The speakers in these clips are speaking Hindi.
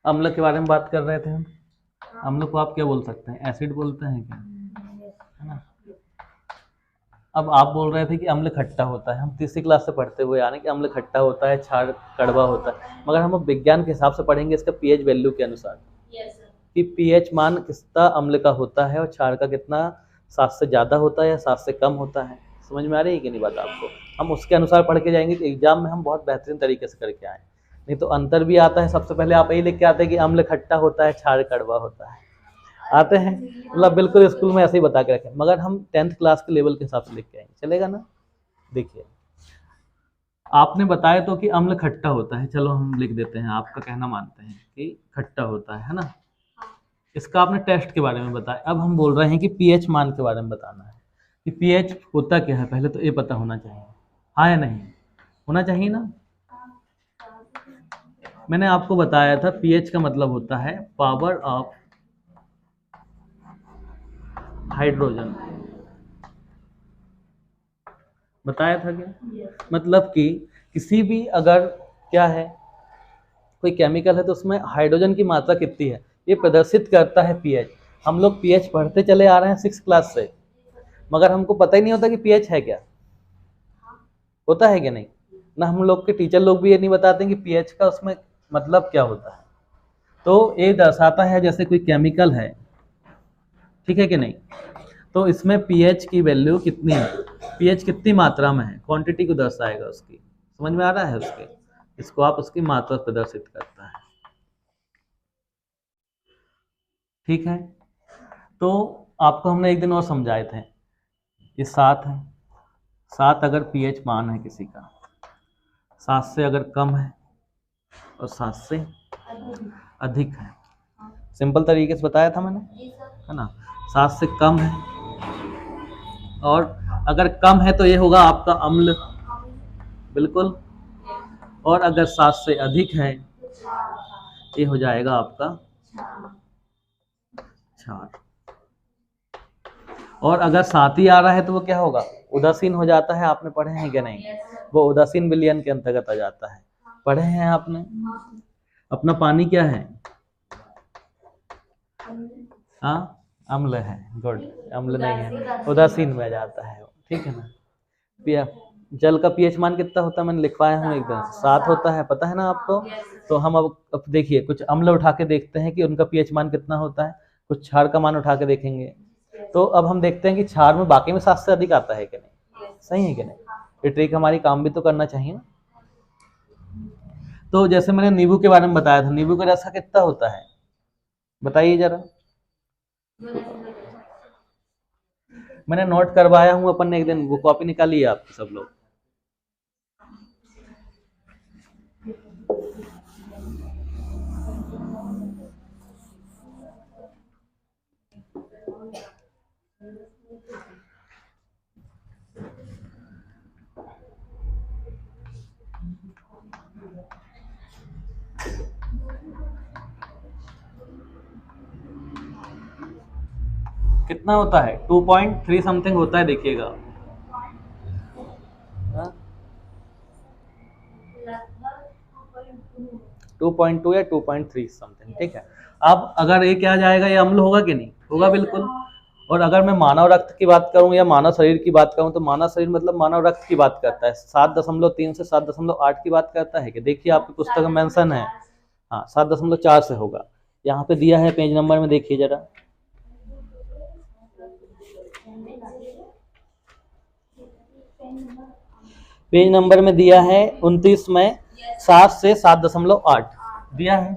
अम्ल के बारे में बात कर रहे थे हम। अम्ल को आप क्या बोल सकते हैं, एसिड बोलते हैं क्या, है ना। अब आप बोल रहे थे कि अम्ल खट्टा होता है, हम तीसरी क्लास से पढ़ते हुए यानी कि अम्ल खट्टा होता है, क्षार कड़वा होता है, मगर हम अब विज्ञान के हिसाब से पढ़ेंगे इसका पीएच वैल्यू के अनुसार कि पीएच मान कितना अम्ल का होता है और क्षार का कितना 7 से ज़्यादा होता है या 7 से कम होता है। समझ में आ रही है कि नहीं बात आपको। हम उसके अनुसार पढ़ के जाएंगे कि एग्जाम में हम बहुत बेहतरीन तरीके से करके आए, नहीं तो अंतर भी आता है। सबसे पहले आप यही लिख के आते हैं कि अम्ल खट्टा होता है, क्षार कड़वा होता है, आते हैं, मतलब बिल्कुल स्कूल में ऐसे ही बता के रखें, मगर हम 10th क्लास के लेवल के हिसाब से लिख के आएंगे, चलेगा ना। देखिए आपने बताया तो कि अम्ल खट्टा होता है, चलो हम लिख देते हैं, आपका कहना मानते हैं कि खट्टा होता है ना। इसका आपने टेस्ट के बारे में बताया, अब हम बोल रहे हैं कि पीएच मान के बारे में बताना है कि पीएच होता क्या है। पहले तो ये पता होना चाहिए, हाँ या नहीं, होना चाहिए ना। मैंने आपको बताया था पीएच का मतलब होता है पावर ऑफ हाइड्रोजन, बताया था क्या। मतलब कि किसी भी अगर क्या है कोई केमिकल है तो उसमें हाइड्रोजन की मात्रा कितनी है ये प्रदर्शित करता है पीएच। हम लोग पीएच पढ़ते चले आ रहे हैं 6th क्लास से, मगर हमको पता ही नहीं होता कि पीएच है क्या, होता है कि नहीं ना। हम लोग के टीचर लोग भी ये नहीं बताते कि पीएच का उसमें मतलब क्या होता है। तो ये दर्शाता है जैसे कोई केमिकल है, ठीक है कि नहीं, तो इसमें पीएच की वैल्यू कितनी है, पीएच कितनी मात्रा में है, क्वांटिटी को दर्शाएगा उसकी। समझ में आ रहा है उसके, इसको आप उसकी मात्रा प्रदर्शित करता है, ठीक है। तो आपको हमने एक दिन और समझाए थे, ये 7 है, 7 अगर पीएच मान है किसी का, 7 से अगर कम है और 7 से अधिक है, सिंपल तरीके से बताया था मैंने, है ना। 7 से कम है और अगर कम है तो ये होगा आपका अम्ल, बिल्कुल, और अगर 7 से अधिक है ये हो जाएगा आपका क्षार। और अगर 7 ही आ रहा है तो वो क्या होगा, उदासीन हो जाता है। आपने पढ़े हैं क्या नहीं, वो उदासीन विलयन के अंतर्गत आ जाता है, पढ़े हैं आपने। अपना पानी क्या है, हाँ अम्ल है, गुड, अम्ल नहीं है, उदासीन में जाता है, ठीक है ना। पिया जल का पीएच मान कितना होता है, मैंने लिखवाया हूँ एकदम 7 होता है, पता है ना आपको। तो हम अब देखिए कुछ अम्ल उठा के देखते हैं कि उनका पीएच मान कितना होता है, कुछ क्षार का मान उठा के देखेंगे। तो अब हम देखते हैं कि क्षार में बाकी में 7 से अधिक आता है कि नहीं, सही है कि नहीं, ये ट्रिक हमारी काम भी तो करना चाहिए ना। तो जैसे मैंने नींबू के बारे में बताया था, नींबू का रस कितना होता है बताइए जरा, मैंने नोट करवाया हूँ अपन ने एक दिन, वो कॉपी निकाली है आप सब लोग। कितना होता है, 2.3 समथिंग होता है, देखिएगा 2.2 या 2.3 समथिंग, ठीक है। अब अगर ये क्या जाएगा, ये अम्ल होगा कि नहीं होगा, बिल्कुल। और अगर मैं मानव रक्त की बात करूं या मानव शरीर की बात करूं, तो मानव शरीर मतलब मानव रक्त की बात करता है, 7.3 से 7.8 की बात करता है कि देखिए आपकी पुस्तक में मेंशन है, हाँ 7.4 से होगा, यहाँ पे दिया है पेज नंबर में, देखिए जरा, पेज नंबर में दिया है 29 में 7 से 7.8 दिया है।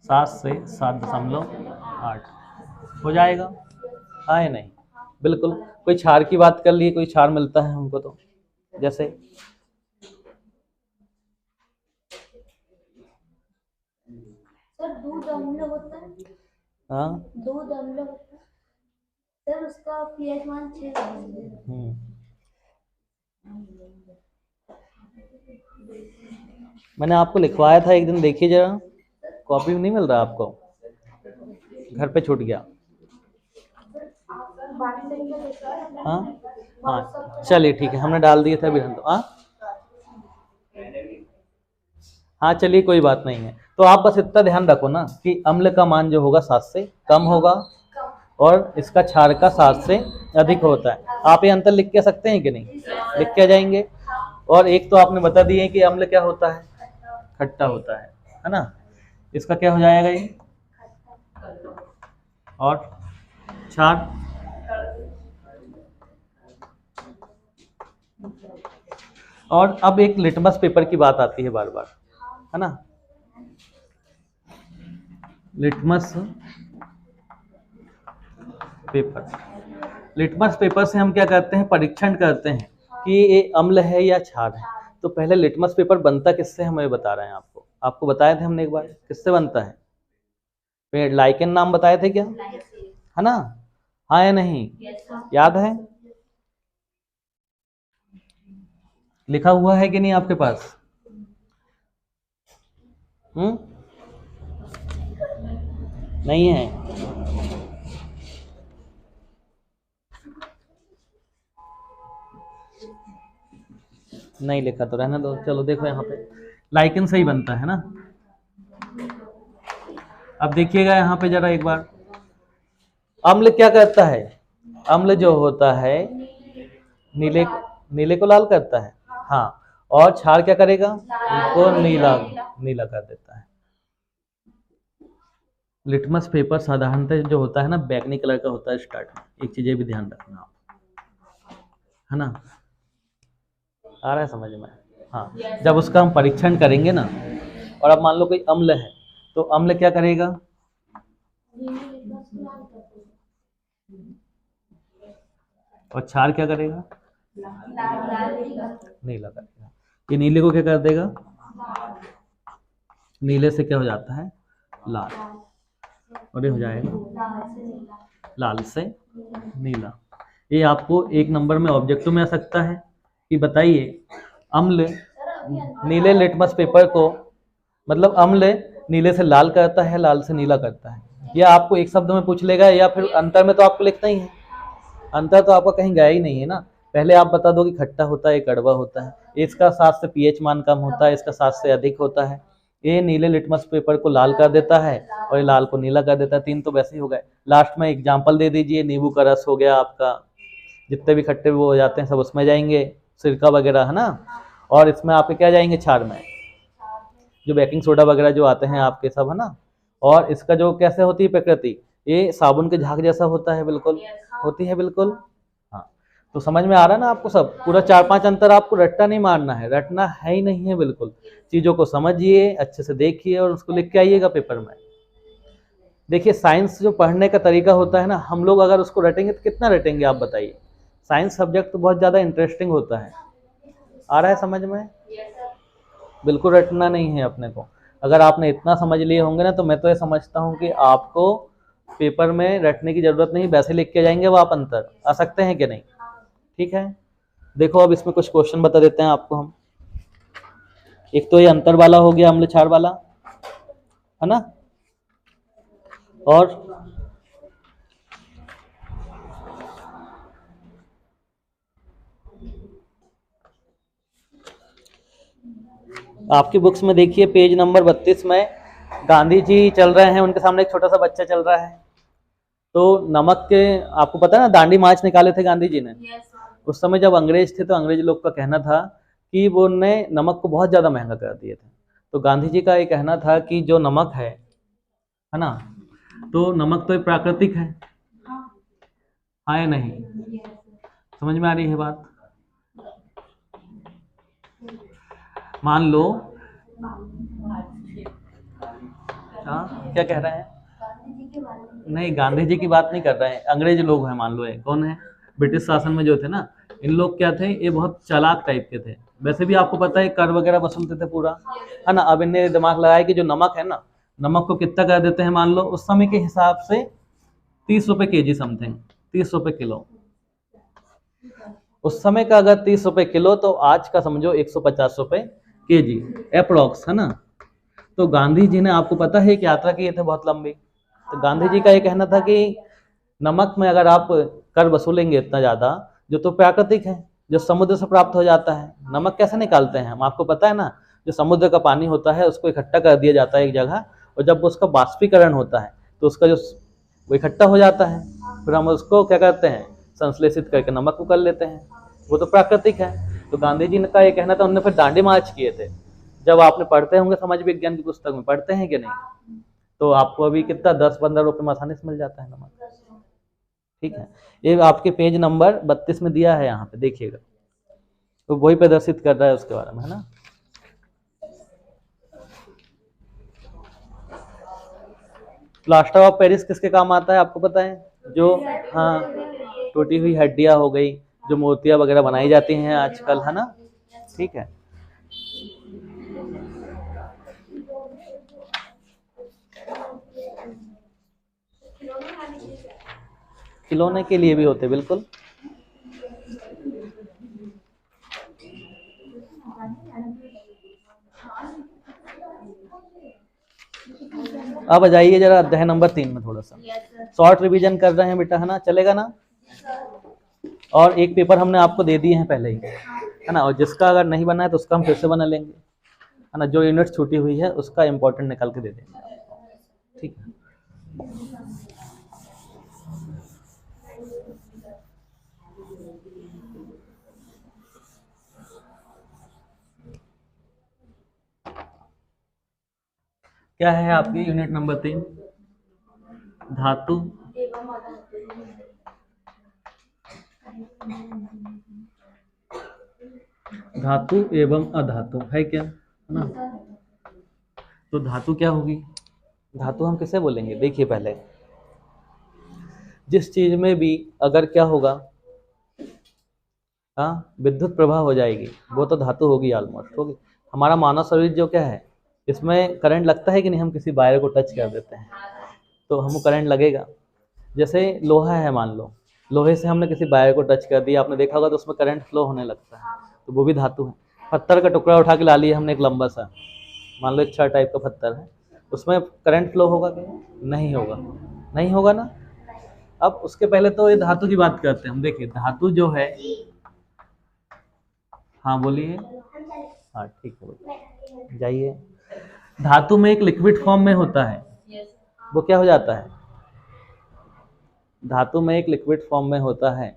7 से 7.8 हो जाएगा, हाँ या नहीं, बिल्कुल। कोई क्षार की बात कर लिए, कोई क्षार मिलता है हमको, तो जैसे सर दूध अम्ल होता है, हाँ दूध अम्ल होता है सर, उसका पीएच मान 6 है। मैंने आपको लिखवाया था एक दिन, देखिए जरा, कॉपी में नहीं मिल रहा आपको, घर पे छूट गया। हाँ हाँ चलिए ठीक है, हमने डाल दिए थे अभी हम तो। हाँ हाँ चलिए कोई बात नहीं है। तो आप बस इतना ध्यान रखो ना कि अम्ल का मान जो होगा 7 से कम होगा और इसका क्षार का 7 से अधिक होता है। आप ये अंतर लिख के सकते हैं कि नहीं? लिख के आ जाएंगे। और एक तो आपने बता दिए कि अम्ल क्या होता है, खट्टा होता है ना। इसका क्या हो जाएगा ये, और क्षार और अब एक लिटमस पेपर की बात आती है बार बार, है ना। लिटमस पेपर, लिटमस पेपर से हम क्या करते हैं, परीक्षण करते हैं कि ये अम्ल है या क्षार है। तो पहले लिटमस पेपर बनता किससे हमें बता रहे हैं आपको, आपको बताए थे हमने एक बार, किससे बनता है? पेड़ लाइकेन नाम बताए थे क्या, है ना? हाँ या नहीं, याद है? लिखा हुआ है कि नहीं आपके पास? नहीं है? नहीं लिखा तो रहना दो। चलो देखो यहाँ पे लाइकेन से ही बनता है ना। अब देखिएगा यहाँ पे जरा एक बार, अम्ल क्या करता है? अम्ल जो होता है नीले को लाल करता है, हाँ। और क्षार क्या करेगा, उसको नीला नीला कर देता है। लिटमस पेपर साधारणतः जो होता है ना बैगनी कलर का होता है स्टार्ट में। एक चीज ये भी ध्यान रखना आप, है ना। आ रहा है समझ में? हाँ, जब उसका हम परीक्षण करेंगे ना, और अब मान लो कोई अम्ल है, तो अम्ल क्या करेगा, और क्षार क्या करेगा, नीला करेगा। ये नीले को क्या कर देगा, नीले से क्या हो जाता है, लाल, और ये हो जाएगा लाल से नीला। ये आपको एक नंबर में ऑब्जेक्टिव में आ सकता है कि बताइए अम्ल नीले लिटमस पेपर को, मतलब अम्ल नीले से लाल करता है, लाल से नीला करता है। या आपको एक शब्द में पूछ लेगा, या फिर अंतर में तो आपको लिखना ही है। अंतर तो आपका कहीं गया ही नहीं है ना। पहले आप बता दो कि खट्टा होता है, कड़वा होता है, इसका 7 से पीएच मान कम होता है, इसका 7 से अधिक होता है। ये नीले लिटमस पेपर को लाल कर देता है और ये लाल को नीला कर देता है। 3 तो वैसे ही हो गए। लास्ट में एग्जाम्पल दे दीजिए, नींबू का रस हो गया आपका, जितने भी खट्टे वो हो जाते हैं सब उसमें जाएंगे, सिरका वगैरह, है ना। और इसमें आपके क्या जाएंगे, क्षार में, जो बेकिंग सोडा वगैरह जो आते हैं आपके सब, है ना। और इसका जो कैसे होती है प्रकृति, ये साबुन के झाग जैसा होता है, बिल्कुल होती है, बिल्कुल। हाँ, तो समझ में आ रहा है ना आपको सब। पूरा 4-5 अंतर आपको रट्टा नहीं मारना है, रटना है ही नहीं है, बिल्कुल। चीजों को समझिए, अच्छे से देखिए और उसको लिख के आइएगा पेपर में। देखिए साइंस जो पढ़ने का तरीका होता है ना, हम लोग अगर उसको रटेंगे तो कितना रटेंगे आप बताइए। साइंस सब्जेक्ट तो बहुत ज़्यादा इंटरेस्टिंग होता है। आ रहा है समझ में? बिल्कुल रटना नहीं है अपने को। अगर आपने इतना समझ लिए होंगे ना, तो मैं तो ये समझता हूँ कि आपको पेपर में रटने की ज़रूरत नहीं, वैसे लिख के जाएंगे वो आप अंतर। आ सकते हैं कि नहीं? ठीक है, देखो अब इसमें कुछ क्वेश्चन बता देते हैं आपको हम। एक तो ये अंतर वाला हो गया, अम्ल क्षार वाला, है ना। और आपकी बुक्स में देखिए पेज नंबर 32 में गांधी जी चल रहे हैं, उनके सामने एक छोटा सा बच्चा चल रहा है। तो नमक के, आपको पता है ना, दांडी मार्च निकाले थे गांधी जी ने। उस समय जब अंग्रेज थे, तो अंग्रेज लोग का कहना था कि वो ने नमक को बहुत ज़्यादा महंगा कर दिए थे। तो गांधी जी का ये कहना था कि जो नमक है ना, तो नमक तो एक प्राकृतिक है, हाँ या नहीं? समझ में आ रही है बात? मान लो, हाँ क्या कह रहे हैं? नहीं, गांधी जी की बात नहीं कर रहे हैं, अंग्रेज लोग हैं, मान लो ये कौन है, ब्रिटिश शासन में जो थे ना, इन लोग क्या थे, ये बहुत चालाक टाइप के थे। वैसे भी आपको पता है कर वगैरह वसूलते थे पूरा, है ना। अब इन्हें दिमाग लगाया कि जो नमक है ना, नमक को कितना कर देते हैं, मान लो उस समय के हिसाब से 30 रुपये केजी समथिंग, 30 रुपये किलो। उस समय का अगर 30 रुपये किलो, तो आज का समझो 150 रुपये केजी अप्रोक्स, है ना। तो गांधी जी ने, आपको पता है, एक यात्रा किए थे बहुत लंबी। तो गांधी जी का ये कहना था कि नमक में अगर आप कर वसूलेंगे इतना ज़्यादा, जो तो प्राकृतिक है, जो समुद्र से प्राप्त हो जाता है। नमक कैसे निकालते हैं हम, आपको पता है ना, जो समुद्र का पानी होता है उसको इकट्ठा कर दिया जाता है एक जगह, और जब उसका बाष्पीकरण होता है तो उसका जो वो इकट्ठा हो जाता है, फिर हम उसको क्या करते हैं, संश्लेषित करके नमक को कर लेते हैं, वो तो प्राकृतिक है। तो गांधी जी का ये कहना था, उन्होंने फिर दांडी मार्च किए थे। जब आपने पढ़ते होंगे समाज विज्ञान की पुस्तक में, पढ़ते हैं कि नहीं, तो आपको अभी कितना 10-15 रुपये में आसानी से मिल जाता है नमक। ठीक है, ये आपके पेज नंबर 32 में दिया है, यहाँ पे देखिएगा, तो वही प्रदर्शित कर रहा है उसके बारे में, है ना। प्लास्टर ऑफ पेरिस किसके काम आता है आपको पता है, जो हाँ टूटी हुई हड्डियां हो गई, जो मूर्तियां वगैरह बनाई जाती हैं आजकल, है ना। ठीक है, खिलौने के लिए भी होते, बिल्कुल। अब आ जाइए जरा अध्याय नंबर 3 में, थोड़ा सा शॉर्ट रिवीजन कर रहे हैं बेटा, है ना, चलेगा ना। और एक पेपर हमने आपको दे दिए हैं पहले ही, है ना, और जिसका अगर नहीं बना है तो उसका हम फिर से बना लेंगे, है ना, जो यूनिट छूटी हुई है उसका इम्पोर्टेंट निकाल के दे देंगे। ठीक है, क्या है आपकी यूनिट नंबर 3, धातु धातु एवं अधातु है क्या, है ना। तो धातु क्या होगी, धातु हम किसे बोलेंगे, देखिए पहले, जिस चीज में भी अगर क्या होगा, हाँ विद्युत प्रवाह हो जाएगी, वो तो धातु होगी, ऑलमोस्ट होगी। हमारा मानव शरीर जो क्या है, इसमें करंट लगता है कि नहीं, हम किसी वायर को टच कर देते हैं तो हमको करंट लगेगा। जैसे लोहा है, मान लो लोहे से हमने किसी वायर को टच कर दिया, आपने देखा होगा, तो उसमें करंट फ्लो होने लगता है, तो वो भी धातु है। पत्थर का टुकड़ा उठा के ला लिया हमने एक लंबा सा, मान लो एक छड़ टाइप का पत्थर है, उसमें करंट फ्लो होगा क्या, नहीं होगा, नहीं होगा ना। अब उसके पहले तो ये धातु की बात करते हैं हम, देखिए धातु जो है, हाँ बोलिए, हाँ ठीक है जाइए। धातु में एक लिक्विड फॉर्म में होता है, वो क्या हो जाता है, धातु में एक लिक्विड फॉर्म में होता है,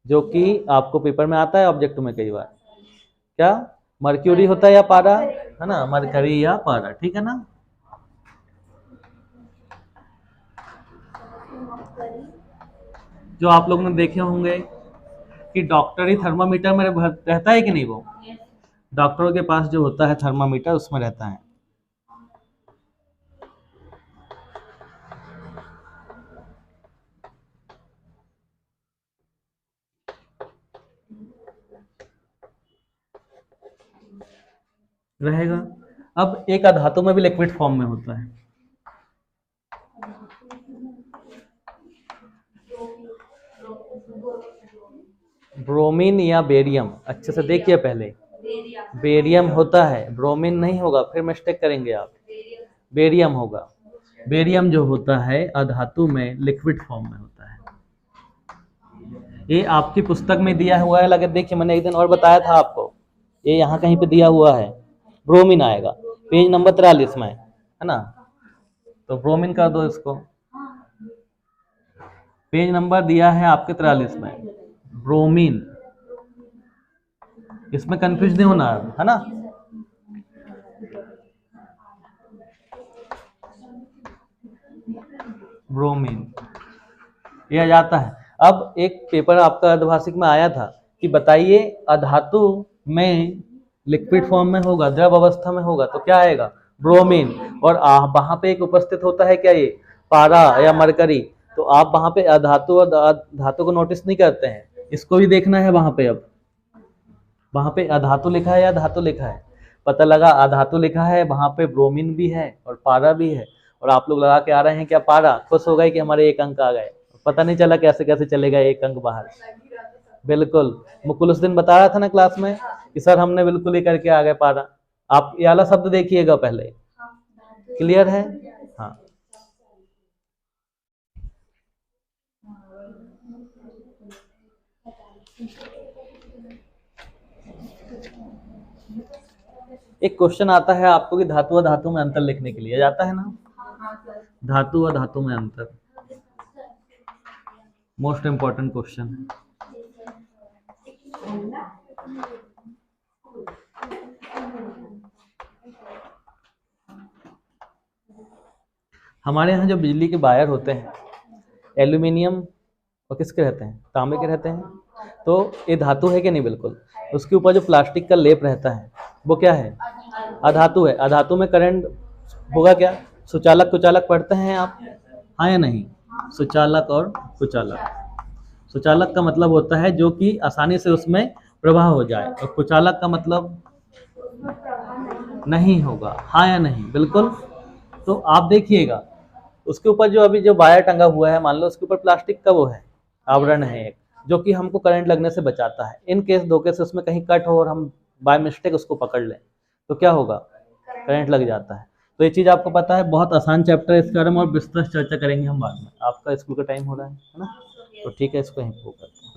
जो कि आपको पेपर में आता है ऑब्जेक्ट में कई बार, क्या मर्क्यूरी होता है या पारा, है ना, मरकरी या पारा, ठीक है ना। जो आप लोग ने देखे होंगे कि डॉक्टरी थर्मामीटर में रहता है कि नहीं, वो डॉक्टरों के पास जो होता है थर्मामीटर उसमें रहता है। रहेगा। अब एक अधातु में भी लिक्विड फॉर्म में होता है, ब्रोमीन या बेरियम, अच्छे से देखिए पहले, बेरियम होता है, ब्रोमीन नहीं होगा, फिर मिस्टेक करेंगे आप, बेरियम होगा। बेरियम जो होता है अधातु में लिक्विड फॉर्म में होता है, ये आपकी पुस्तक में दिया हुआ है, लगे देखिए, मैंने एक दिन और बताया था आपको, ये यहाँ कहीं पे दिया हुआ है, ब्रोमीन आएगा पेज नंबर 43 में, है ना, तो ब्रोमीन कर दो इसको, पेज नंबर दिया है आपके 43 में, ब्रोमीन, इसमें कंफ्यूज नहीं होना है ना। ब्रोमीन ये आ जाता है। अब एक पेपर आपका अर्धभाषिक में आया था कि बताइए अधातु में लिक्विड फॉर्म में होगा, द्रव अवस्था में होगा, तो क्या आएगा, ब्रोमीन, और वहां पे एक उपस्थित होता है क्या, ये पारा या मरकरी, तो आप वहां पे अधातु और धातु को नोटिस नहीं करते हैं, इसको भी देखना है वहां पे। अब वहां पे अधातु लिखा है या धातु लिखा है, पता लगा अधातु लिखा है, वहां पे ब्रोमीन भी है और पारा भी है, और आप लोग लगा के आ रहे हैं क्या पारा, खुश हो गए कि हमारे 1 अंक आ गए, पता नहीं चला कैसे कैसे चलेगा 1 अंक बाहर। बिल्कुल, मुकुल उस दिन बता रहा था ना क्लास में कि सर हमने बिल्कुल ही करके आ गए पारा। आप ये वाला शब्द देखिएगा पहले, क्लियर है, हाँ एक क्वेश्चन आता है आपको कि धातु और धातु में अंतर लिखने के लिए, जाता है ना? धातु और धातु में अंतर, मोस्ट इंपॉर्टेंट क्वेश्चन है। हमारे यहाँ जो बिजली के वायर होते हैं एल्यूमिनियम और किसके रहते हैं? तांबे के रहते हैं। तो ये धातु है कि नहीं? बिल्कुल। उसके ऊपर जो प्लास्टिक का लेप रहता है वो क्या है? अधातु है। अधातु में करंट होगा क्या? सुचालक कुचालक पढ़ते हैं आप, हाँ या नहीं? सुचालक और कुचालक। सुचालक का मतलब होता है जो कि आसानी से उसमें प्रवाह हो जाए, और कुचालक का मतलब नहीं होगा, हाँ या नहीं? बिल्कुल। तो आप देखिएगा उसके ऊपर जो अभी जो वायर टंगा हुआ है, मान लो उसके ऊपर प्लास्टिक का वो है, आवरण है एक, जो कि हमको करंट लगने से बचाता है। इन केस धोखे से उसमें कहीं कट हो और हम बाय मिस्टेक उसको पकड़ लें तो क्या होगा? करंट लग जाता है। तो ये चीज़ आपको पता है, बहुत आसान चैप्टर है, इसके बारे में और विस्तृत चर्चा करेंगे हम बाद में। आपका स्कूल का टाइम हो रहा है ना? तो ठीक है, इसको यहीं पे करते हैं।